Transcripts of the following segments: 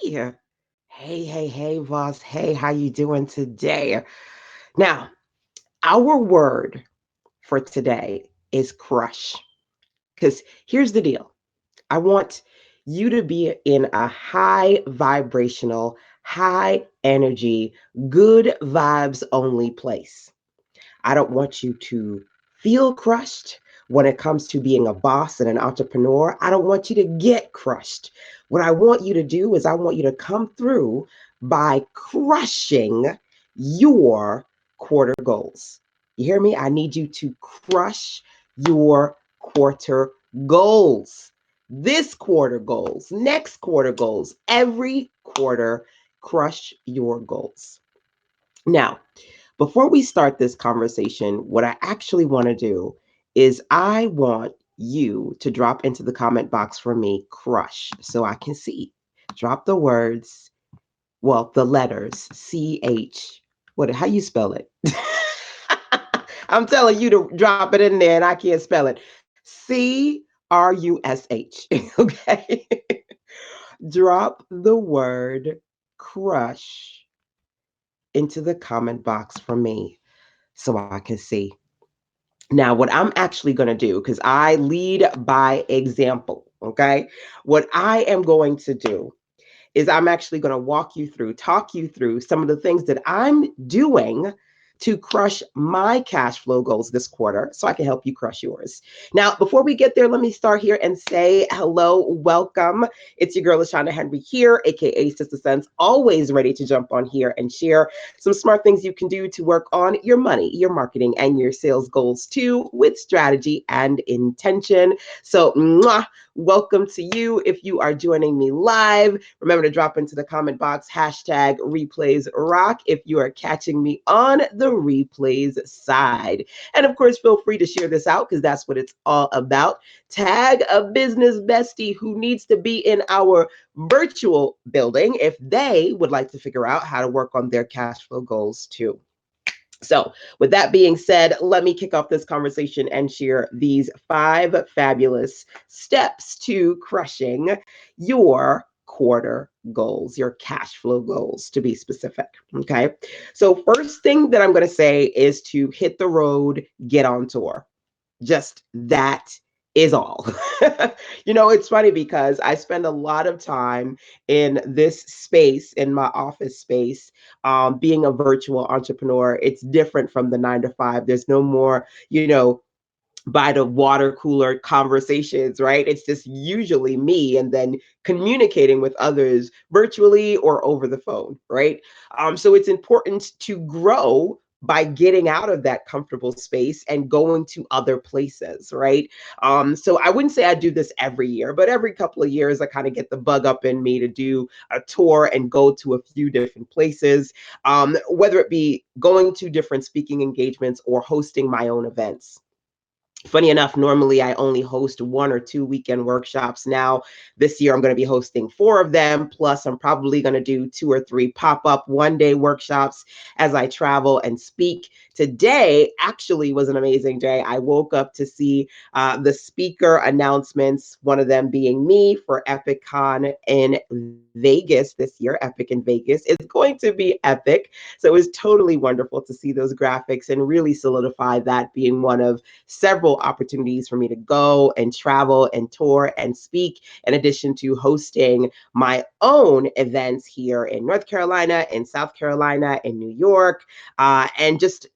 Hey, boss. Hey, how you doing today? Now, our word for today is crush. Because here's the deal. I want you to be in a high vibrational, high energy, good vibes only place. I don't want you to feel crushed when it comes to being a boss and an entrepreneur. I don't want you to get crushed. What I want you to do is I want you to come through by crushing your quarter goals. You hear me? I need you to crush your quarter goals. This quarter goals, next quarter goals, every quarter, crush your goals. Now, before we start this conversation, what I actually want to do is I want you to drop into the comment box for me crush so I can see. Drop the words, well, the letters CH. How you spell it? I'm telling you to drop it in there and I can't spell it. CRUSH. Okay. Drop the word crush into the comment box for me so I can see. Now, what I'm actually going to do, because I lead by example, okay? What I am going to do is I'm actually going to talk you through some of the things that I'm doing to crush my cash flow goals this quarter so I can help you crush yours. Now, before we get there, let me start here and say hello, welcome. It's your girl, LaShonda Henry here, aka Sister Sense, always ready to jump on here and share some smart things you can do to work on your money, your marketing, and your sales goals too with strategy and intention. So, welcome to you. If you are joining me live, remember to drop into the comment box hashtag replays rock if you are catching me on the replays side. And of course, feel free to share this out because that's what it's all about. Tag a business bestie who needs to be in our virtual building if they would like to figure out how to work on their cash flow goals too. So, with that being said, let me kick off this conversation and share these 5 fabulous steps to crushing your quarter goals, your cash flow goals to be specific. Okay. So, first thing that I'm going to say is to hit the road, get on tour. Just that is all. It's funny because I spend a lot of time in this space, in my office space, being a virtual entrepreneur. It's different from the 9 to 5. There's no more, by the water cooler conversations, right? It's just usually me and then communicating with others virtually or over the phone, right? So it's important to grow by getting out of that comfortable space and going to other places, right? So I wouldn't say I do this every year, but every couple of years I kind of get the bug up in me to do a tour and go to a few different places, whether it be going to different speaking engagements or hosting my own events. Funny enough, normally I only host 1 or 2 weekend workshops. Now, this year I'm going to be hosting 4 of them. Plus, I'm probably going to do 2 or 3 pop-up one-day workshops as I travel and speak. Today actually was an amazing day. I woke up to see the speaker announcements, one of them being me for Epic Con in Vegas this year. Epic in Vegas. It's going to be epic. So it was totally wonderful to see those graphics and really solidify that being one of several opportunities for me to go and travel and tour and speak, in addition to hosting my own events here in North Carolina, in South Carolina, in New York, and just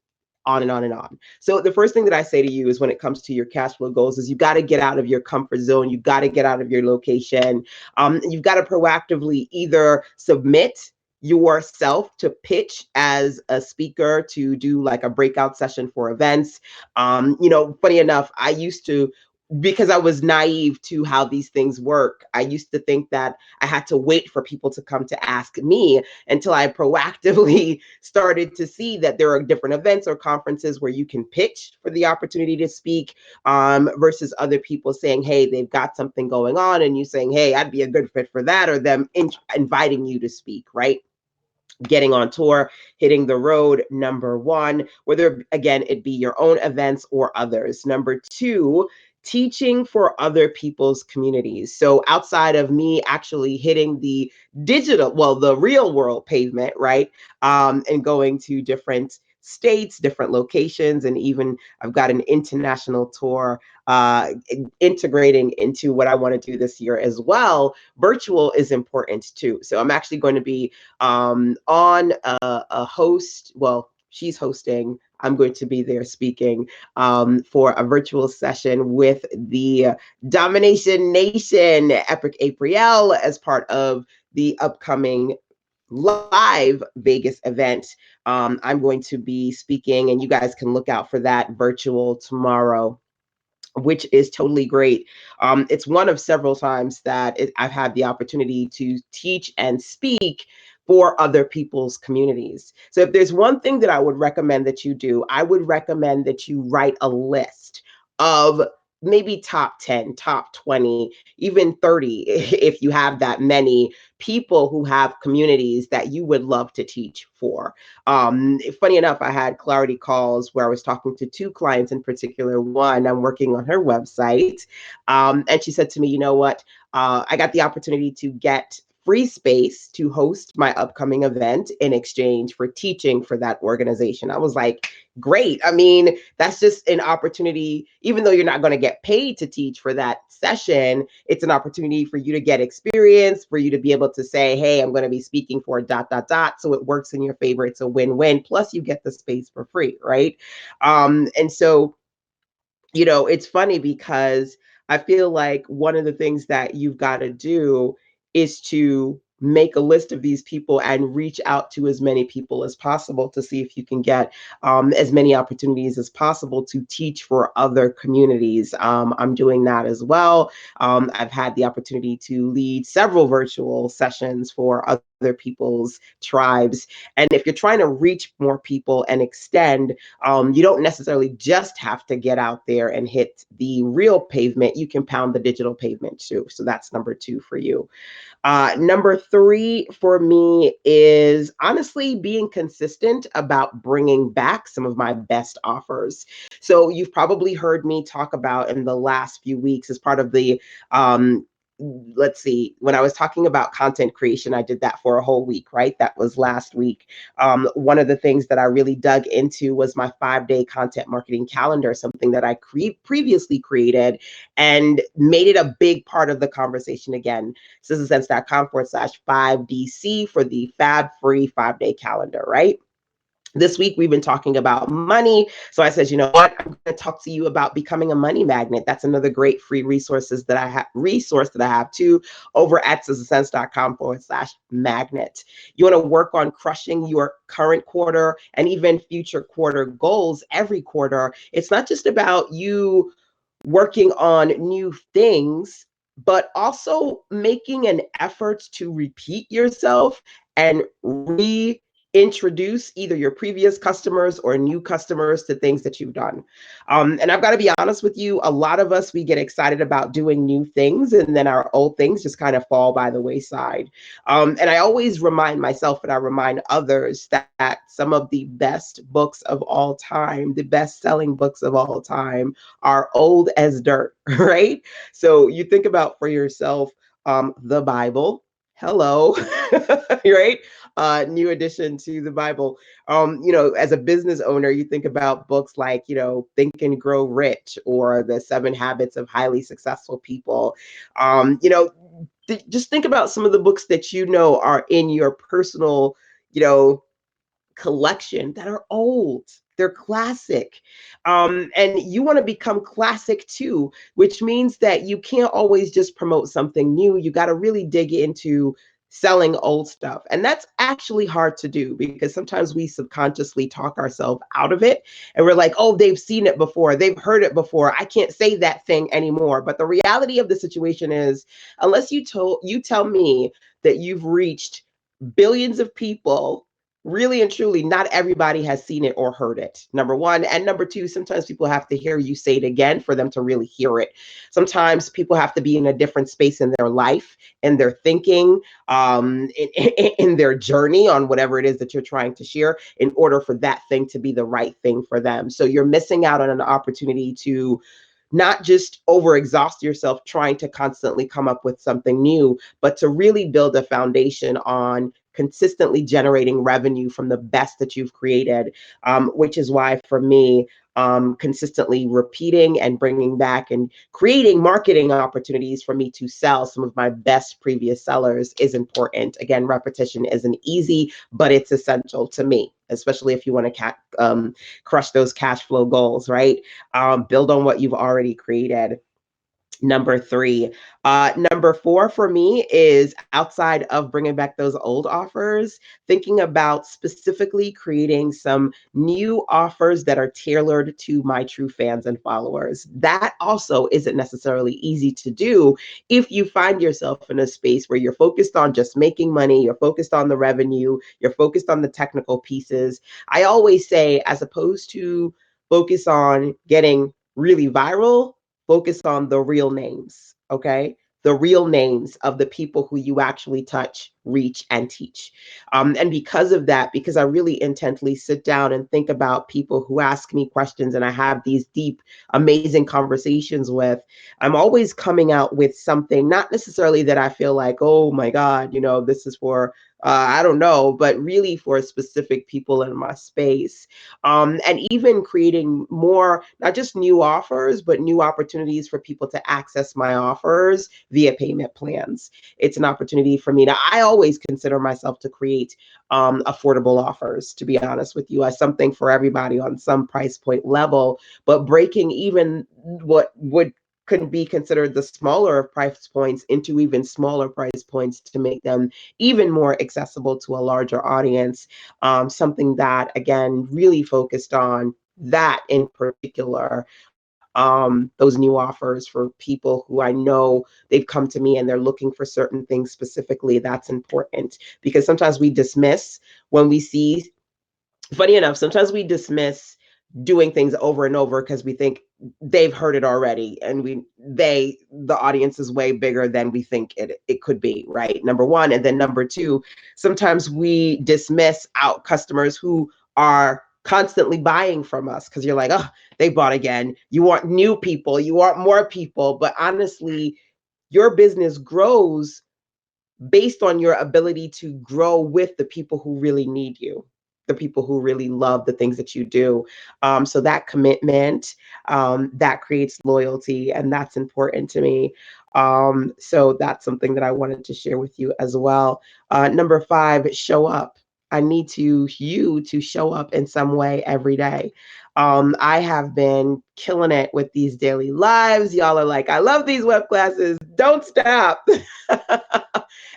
on and on and on. So the first thing that I say to you is when it comes to your cash flow goals is you got to get out of your comfort zone. You got to get out of your location. You've got to proactively either submit yourself to pitch as a speaker to do like a breakout session for events. Funny enough, I used to, because I was naive to how these things work, I used to think that I had to wait for people to come to ask me until I proactively started to see that there are different events or conferences where you can pitch for the opportunity to speak, versus other people saying, hey, they've got something going on, and you saying, hey, I'd be a good fit for that, or them inviting you to speak, right? Getting on tour, hitting the road, number 1, whether again it be your own events or others. Number 2, teaching for other people's communities. So outside of me actually hitting the digital, well, the real world pavement, right? And going to different states, different locations, and even I've got an international tour integrating into what I want to do this year as well. Virtual is important too. So I'm actually going to be on a host. Well, she's hosting. I'm going to be there speaking for a virtual session with the Domination Nation, Epic April, as part of the upcoming live Vegas event. I'm going to be speaking, and you guys can look out for that virtual tomorrow, which is totally great. It's one of several times that I've had the opportunity to teach and speak for other people's communities. So, if there's one thing that I would recommend that you do, I would recommend that you write a list of maybe top 10, top 20, even 30, if you have that many people who have communities that you would love to teach for. Funny enough, I had clarity calls where I was talking to two clients in particular. One, I'm working on her website. And she said to me, you know what? I got the opportunity to get free space to host my upcoming event in exchange for teaching for that organization. I was like, great. I mean, that's just an opportunity, even though you're not going to get paid to teach for that session, it's an opportunity for you to get experience, for you to be able to say, hey, I'm going to be speaking for dot, dot, dot. So it works in your favor. It's a win-win. Plus you get the space for free, right? And so it's funny because I feel like one of the things that you've got to do is to make a list of these people and reach out to as many people as possible to see if you can get as many opportunities as possible to teach for other communities. I'm doing that as well. I've had the opportunity to lead several virtual sessions for other people's tribes. And if you're trying to reach more people and extend, you don't necessarily just have to get out there and hit the real pavement. You can pound the digital pavement too. So that's number 2 for you. Number 3 for me is honestly being consistent about bringing back some of my best offers. So you've probably heard me talk about in the last few weeks as part of the let's see, when I was talking about content creation, I did that for a whole week, right? That was last week. One of the things that I really dug into was my 5-day content marketing calendar, something that I previously created and made it a big part of the conversation again. SizzleSense.com/5DC for the fab free 5-day calendar, right? This week, we've been talking about money. So I said, you know what? I'm going to talk to you about becoming a money magnet. That's another great free resource that I have too over at sizzlesense.com/magnet. You want to work on crushing your current quarter and even future quarter goals every quarter. It's not just about you working on new things, but also making an effort to repeat yourself and reintroduce either your previous customers or new customers to things that you've done. And I've got to be honest with you, a lot of us, we get excited about doing new things and then our old things just kind of fall by the wayside. And I always remind myself and I remind others that some of the best books of all time, the best selling books of all time, are old as dirt, right? So you think about for yourself the Bible. Hello, right? New addition to the Bible. As a business owner, you think about books like, Think and Grow Rich or The 7 Habits of Highly Successful People. Just think about some of the books that are in your personal, you know, collection that are old. They're classic. And you want to become classic too, which means that you can't always just promote something new. You got to really dig into selling old stuff. And that's actually hard to do because sometimes we subconsciously talk ourselves out of it. And we're like, oh, they've seen it before. They've heard it before. I can't say that thing anymore. But the reality of the situation is, unless you tell me that you've reached billions of people, really and truly, not everybody has seen it or heard it, number one. And number two, sometimes people have to hear you say it again for them to really hear it. Sometimes people have to be in a different space in their life, in their thinking, in their journey on whatever it is that you're trying to share in order for that thing to be the right thing for them. So you're missing out on an opportunity to not just overexhaust yourself trying to constantly come up with something new, but to really build a foundation on consistently generating revenue from the best that you've created, which is why for me, consistently repeating and bringing back and creating marketing opportunities for me to sell some of my best previous sellers is important. Again, repetition isn't easy, but it's essential to me, especially if you want to crush those cash flow goals, right? Build on what you've already created. Number three. Number four for me is outside of bringing back those old offers, thinking about specifically creating some new offers that are tailored to my true fans and followers. That also isn't necessarily easy to do if you find yourself in a space where you're focused on just making money, you're focused on the revenue, you're focused on the technical pieces. I always say, as opposed to focus on getting really viral, focus on the real names, okay? The real names of the people who you actually touch, reach, and teach. And because of that, because I really intently sit down and think about people who ask me questions and I have these deep, amazing conversations with, I'm always coming out with something, not necessarily that I feel like, oh my God, this is for, I don't know, but really for specific people in my space. And even creating more, not just new offers, but new opportunities for people to access my offers via payment plans. It's an opportunity for me. Now, I always consider myself to create affordable offers, to be honest with you, as something for everybody on some price point level, but breaking even what would could be considered the smaller of price points into even smaller price points to make them even more accessible to a larger audience. Something that, again, really focused on that in particular. Those new offers for people who I know they've come to me and they're looking for certain things specifically. That's important because sometimes we dismiss when we see, funny enough, sometimes we dismiss doing things over and over because we think they've heard it already and the audience is way bigger than we think it could be, right? Number one. And then number two, sometimes we dismiss out customers who are constantly buying from us because you're like, oh, they bought again. You want new people, you want more people. But honestly, your business grows based on your ability to grow with the people who really need you, the people who really love the things that you do. So that commitment, that creates loyalty, and that's important to me. So that's something that I wanted to share with you as well. Number five, show up. I need you to show up in some way every day. I have been killing it with these daily lives. Y'all are like, I love these web classes. Don't stop.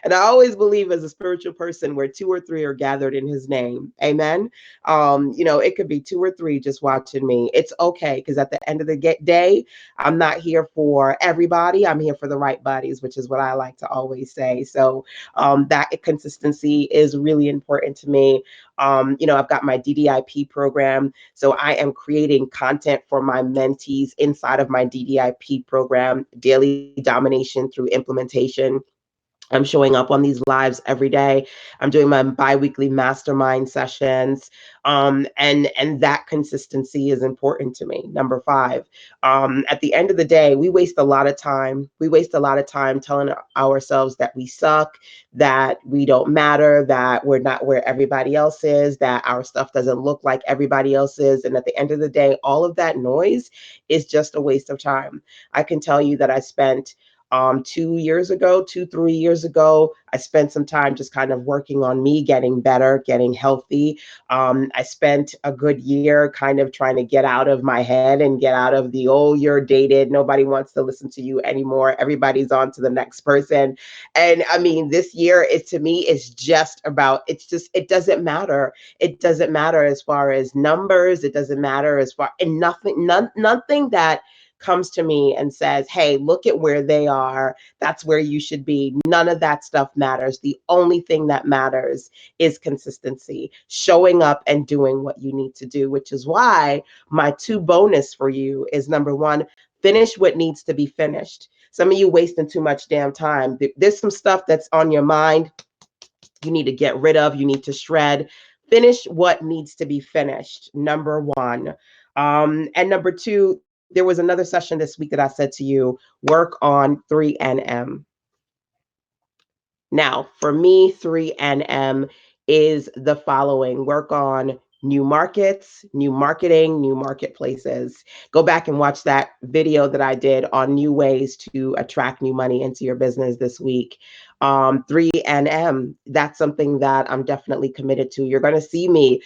And I always believe as a spiritual person where two or three are gathered in his name. Amen. It could be two or three just watching me. It's okay because at the end of the day, I'm not here for everybody. I'm here for the right bodies, which is what I like to always say. So that consistency is really important to me. I've got my DDIP program. So I am creating content for my mentees inside of my DDIP program, daily domination through implementation. I'm showing up on these lives every day. I'm doing my biweekly mastermind sessions. And that consistency is important to me. Number five, at the end of the day, we waste a lot of time. We waste a lot of time telling ourselves that we suck, that we don't matter, that we're not where everybody else is, that our stuff doesn't look like everybody else's. And at the end of the day, all of that noise is just a waste of time. I can tell you that I spent 2 years ago, 3 years ago, I spent some time just kind of working on me, getting better, getting healthy. I spent a good year kind of trying to get out of my head and get out of the, oh, you're dated. Nobody wants to listen to you anymore. Everybody's on to the next person. And I mean, this year is to me, it's just about, it doesn't matter. It doesn't matter as far as numbers. It doesn't matter as far, and nothing that comes to me and says, hey, look at where they are. That's where you should be. None of that stuff matters. The only thing that matters is consistency, showing up and doing what you need to do, which is why my two bonus for you is number one, finish what needs to be finished. Some of you wasting too much damn time. There's some stuff that's on your mind you need to get rid of, you need to shred. Finish what needs to be finished, number one. And number two, there was another session this week that I said to you, work on 3NM. Now, for me, 3NM is the following: work on new markets, new marketing, new marketplaces. Go back and watch that video that I did on new ways to attract new money into your business this week. 3NM, that's something that I'm definitely committed to. You're going to see me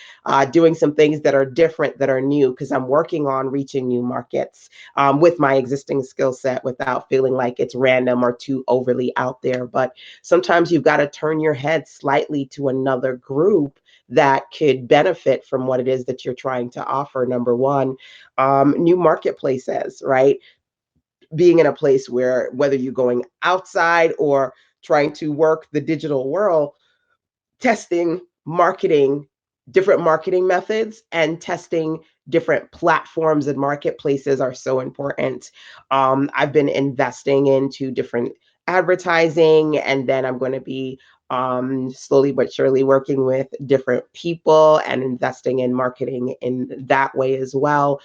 doing some things that are different, that are new, because I'm working on reaching new markets with my existing skill set without feeling like it's random or too overly out there. But sometimes you've got to turn your head slightly to another group that could benefit from what it is that you're trying to offer. Number one, new marketplaces, right? Being in a place where, whether you're going outside or trying to work the digital world, testing marketing, different marketing methods, and testing different platforms and marketplaces are so important. I've been investing into different advertising, and then I'm going to be slowly but surely working with different people and investing in marketing in that way as well.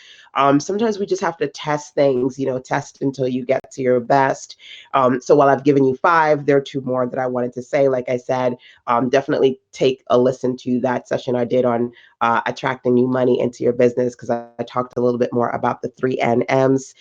Sometimes we just have to test things, test until you get to your best. So while I've given you five, there are two more that I wanted to say. Like I said, definitely take a listen to that session I did on attracting new money into your business, because I talked a little bit more about the 3NMs: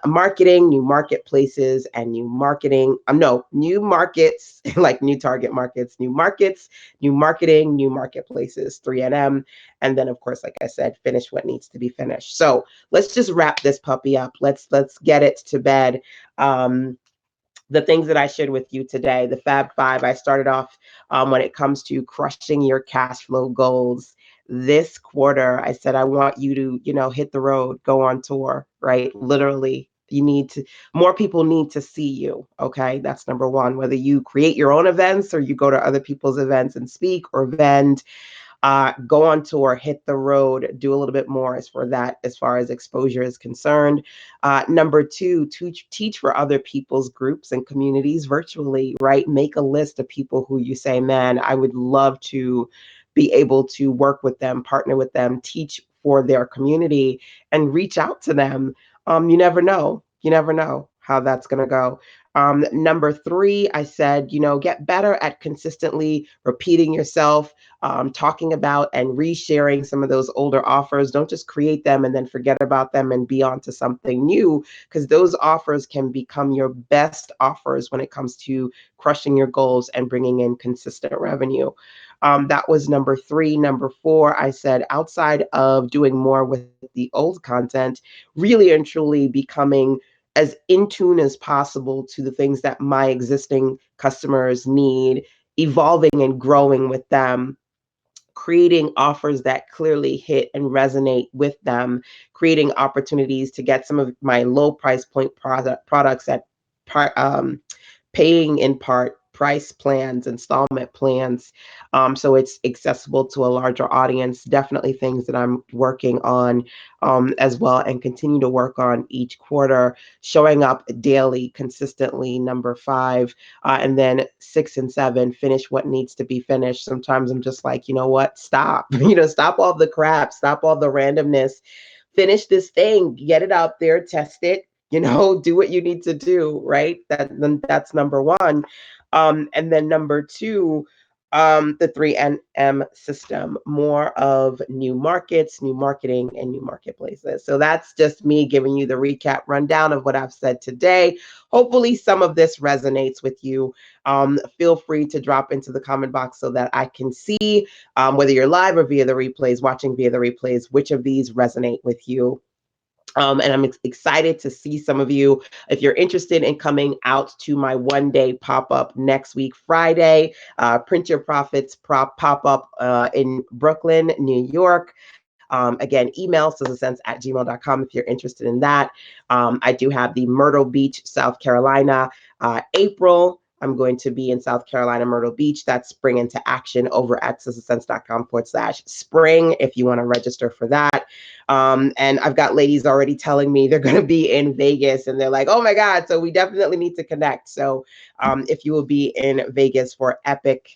marketing, new marketplaces, and new marketing. No, new markets, like new target markets, new markets, new marketing, new marketplaces, 3NM. And then, of course, like I said, finish what needs to be finished. So let's just wrap this puppy up. Let's get it to bed. The things that I shared with you today, the Fab Five, I started off when it comes to crushing your cash flow goals. This quarter, I said, I want you to, hit the road, go on tour, right? Literally, you need to, more people need to see you. Okay. That's number one. Whether you create your own events or you go to other people's events and speak or vend, go on tour, hit the road, do a little bit more as for that, as far as exposure is concerned. Number two, teach for other people's groups and communities virtually, right? Make a list of people who you say, man, I would love to be able to work with them, partner with them, teach for their community, and reach out to them. You never know. You never know how that's going to go. Number three, I said, get better at consistently repeating yourself, talking about and resharing some of those older offers. Don't just create them and then forget about them and be on to something new, because those offers can become your best offers when it comes to crushing your goals and bringing in consistent revenue. That was number three. Number four, I said, outside of doing more with the old content, really and truly becoming as in tune as possible to the things that my existing customers need, evolving and growing with them, creating offers that clearly hit and resonate with them, creating opportunities to get some of my low price point products at paying in part price plans, installment plans, so it's accessible to a larger audience. Definitely things that I'm working on as well, and continue to work on each quarter. Showing up daily, consistently, number five. And then six and seven, finish what needs to be finished. Sometimes I'm just like, you know what? Stop. Stop all the crap, stop all the randomness, finish this thing, get it out there, test it, do what you need to do, right? That's number one. And then number two, the 3NM system, more of new markets, new marketing, and new marketplaces. So that's just me giving you the recap rundown of what I've said today. Hopefully some of this resonates with you. Feel free to drop into the comment box so that I can see, whether you're live or via the replays, watching via the replays, which of these resonate with you. And I'm excited to see some of you. If you're interested in coming out to my one-day pop-up next week, Friday, Print Your Profits pop-up in Brooklyn, New York. Again, email sizzlesense@gmail.com if you're interested in that. I do have the Myrtle Beach, South Carolina, April. I'm going to be in South Carolina, Myrtle Beach. That's Spring into Action over at sizzlesense.com/spring if you want to register for that. And I've got ladies already telling me they're going to be in Vegas, and they're like, oh my God, so we definitely need to connect. So if you will be in Vegas for Epic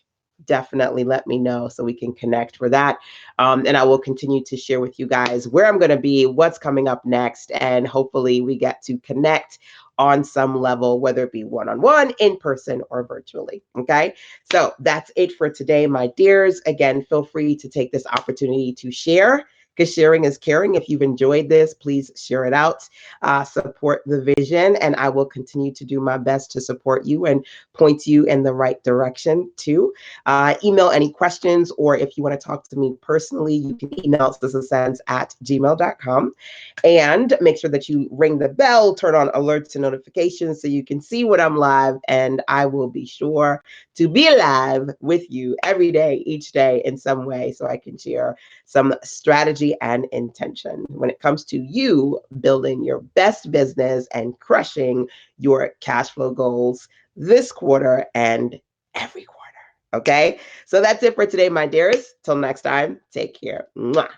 definitely let me know so we can connect for that. And I will continue to share with you guys where I'm going to be, what's coming up next, and hopefully we get to connect on some level, whether it be one on one, in person, or virtually. Okay. So that's it for today, my dears. Again, feel free to take this opportunity to share because sharing is caring. If you've enjoyed this, please share it out, support the vision, and I will continue to do my best to support you and point you in the right direction too. Email any questions, or if you want to talk to me personally, you can email sistasense@gmail.com. And make sure that you ring the bell, turn on alerts and notifications so you can see when I'm live. And I will be sure to be live with you every day, each day in some way, so I can share some strategy and intention when it comes to you building your best business and crushing your cash flow goals this quarter and every quarter. Okay. So that's it for today, my dearest. Till next time, take care. Mwah.